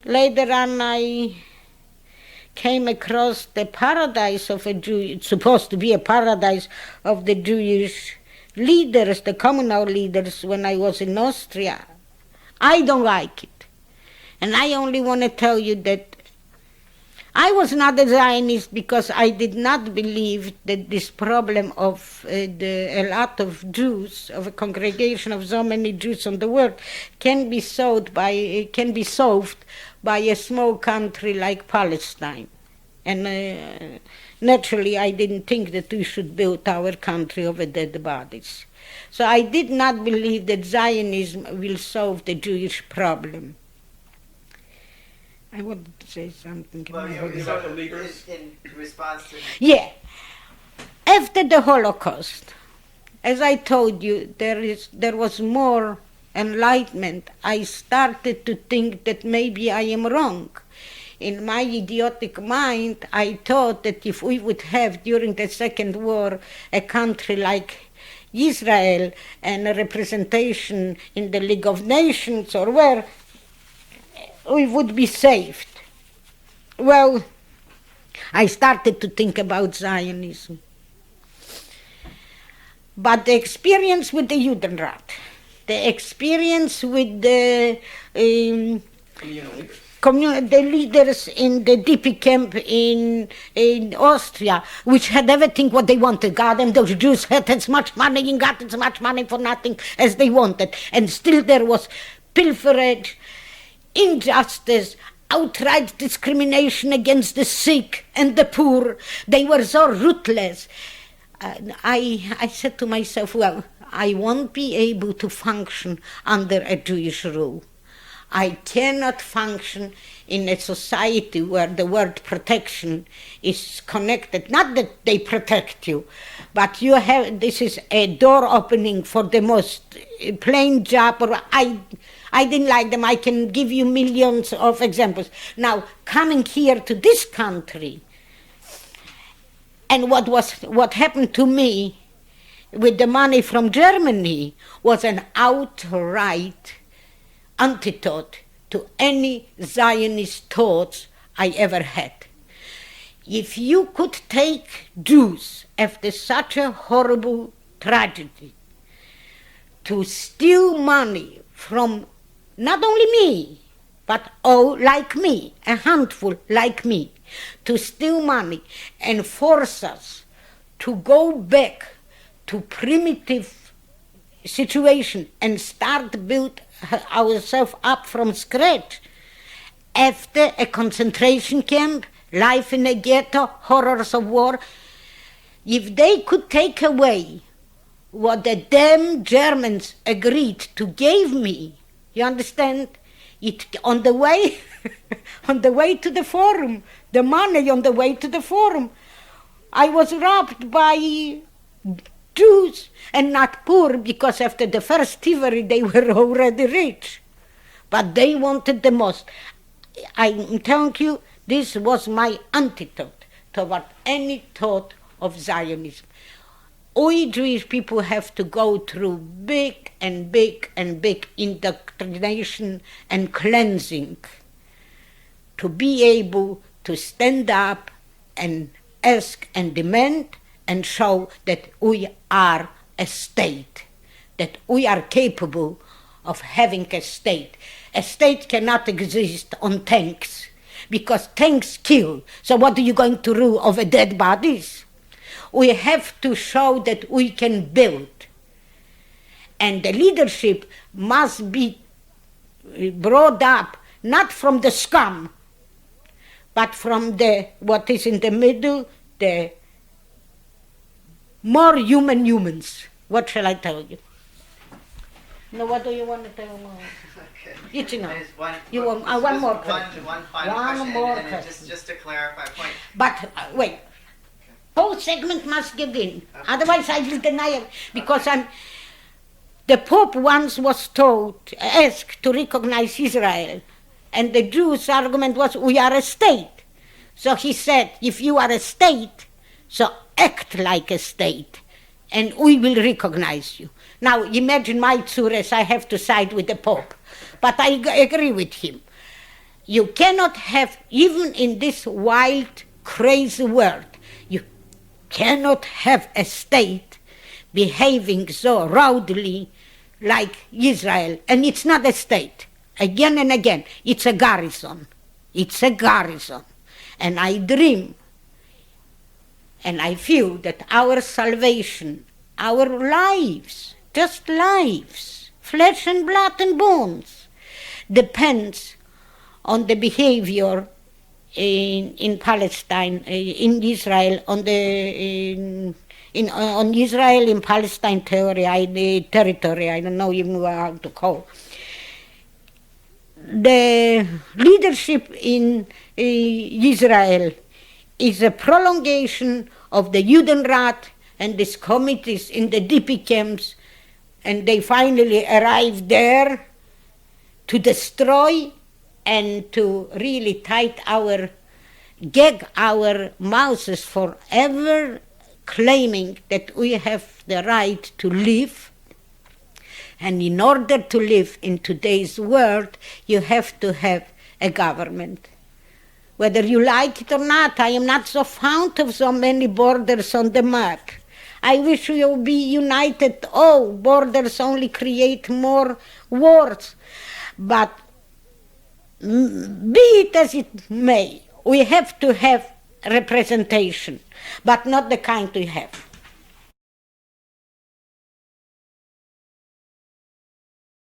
Later on, I came across the paradise of a Jew. It's supposed to be a paradise of the Jewish leaders, the communal leaders, when I was in Austria. I don't like it. And I only want to tell you that I was not a Zionist because I did not believe that this problem of a lot of Jews, of a congregation of so many Jews in the world, can be solved by a small country like Palestine. And naturally, I didn't think that we should build our country over dead bodies. So I did not believe that Zionism will solve the Jewish problem. I wanted to say something. Well, in response to... Yeah. After the Holocaust, as I told you, there was more enlightenment. I started to think that maybe I am wrong. In my idiotic mind, I thought that if we would have, during the Second War, a country like Israel and a representation in the League of Nations or where, we would be saved. Well, I started to think about Zionism. But the experience with the Judenrat, the experience with the leaders in the DP camp in Austria, which had everything what they wanted. God, and those Jews had as much money and got as much money for nothing as they wanted. And still there was pilferage, injustice, outright discrimination against the sick and the poor. They were so ruthless. I said to myself, well, I won't be able to function under a Jewish rule. I cannot function in a society where the word protection is connected. Not that they protect you, but you have, this is a door opening for the most plain job. Or I didn't like them. I can give you millions of examples. Now, coming here to this country, and what happened to me with the money from Germany was an outright antidote to any Zionist thoughts I ever had. If you could take Jews after such a horrible tragedy to steal money from not only me, but all like me, a handful like me, to steal money and force us to go back to primitive situation and start build ourselves up from scratch after a concentration camp, life in a ghetto, horrors of war. If they could take away what the damn Germans agreed to give me, you understand? It on the way, on the way to the forum, the money on the way to the forum, I was robbed by Jews, and not poor, because after the first thievery they were already rich. But they wanted the most. I'm telling you, this was my antidote toward any thought of Zionism. We Jewish people have to go through big and big and big indoctrination and cleansing to be able to stand up and ask and demand and show that we are a state, that we are capable of having a state. A state cannot exist on tanks, because tanks kill. So what are you going to do over dead bodies? We have to show that we can build. And the leadership must be brought up not from the scum, but from the what is in the middle, the more human humans. What shall I tell you? No, what do you want to tell me? Okay. One more question. One final question. Just to clarify a point. But wait, whole segment must get in. Okay. Otherwise I will deny it, because the Pope once was asked to recognize Israel, and the Jews' argument was, we are a state. So he said, if you are a state, so act like a state, and we will recognize you. Now imagine my tzures, I have to side with the Pope, but I agree with him. You cannot have, even in this wild, crazy world, you cannot have a state behaving so rowdily like Israel. And it's not a state. Again and again, it's a garrison. It's a garrison. And I dream, and I feel that our salvation, our lives, just lives, flesh and blood and bones, depends on the behavior in Palestine, in Israel, on Israel in Palestine territory, I don't know even how to call. The leadership in Israel is a prolongation of the Judenrat and these committees in the DP camps, and they finally arrived there to destroy and to really gag our mouths forever, claiming that we have the right to live. And in order to live in today's world, you have to have a government. Whether you like it or not, I am not so fond of so many borders on the map. I wish we will be united. Oh, borders only create more wars. But be it as it may, we have to have representation, but not the kind we have.